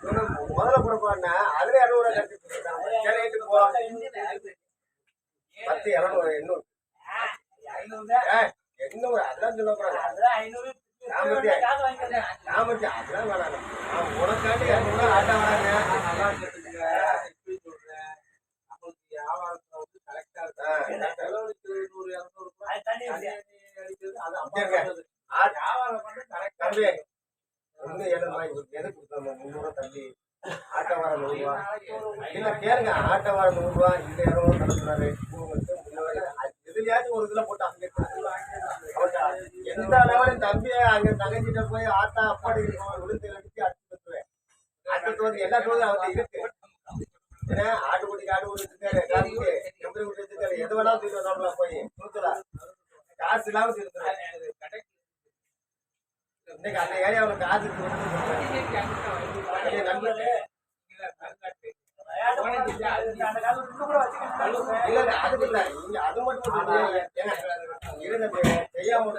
முதல்ல கொடுப்பான்னா அதுல 200 கட்டிட்டு போ 10 200 800 800 அதெல்லாம் சொல்லக்கூடாது. அதெல்லாம் வேணாம். உனக்காண்டி 200 ஆட்டா வராங்க. ஆட்டவாரம் 100 ரூபா இல்ல கேளுங்க. ஆட்டவாரம் 100 ரூபா இந்த 200 நடத்துறாரு. எதுலயாச்சும் ஒரு இதுல போட்டு அங்க எந்த அளவுல தம்பியை அங்க தங்கச்சிட்ட போய் ஆத்தா அப்பாடி விழுந்து அடிச்சு அடிச்சு வச்சுருவேன். அடுத்த வந்து எல்லா தோதும் அவர்கிட்ட இருக்கு. ஏன்னா ஆட்டுக்குட்டிக்கு ஆட்டுக்குட்டி வச்சிருக்காரு, காசுக்கு எப்படி குட்டி வச்சிருக்காரு, எது வேணாலும் தூக்கி வந்தோம்ல போய் கொடுக்கலாம். காசு இல்லாம இருக்கிறேன். இன்னைக்கு அந்த ஏரியாவில் காசு இல்ல அதுக்கு இல்ல இங்க அது மட்டும் செய்யாம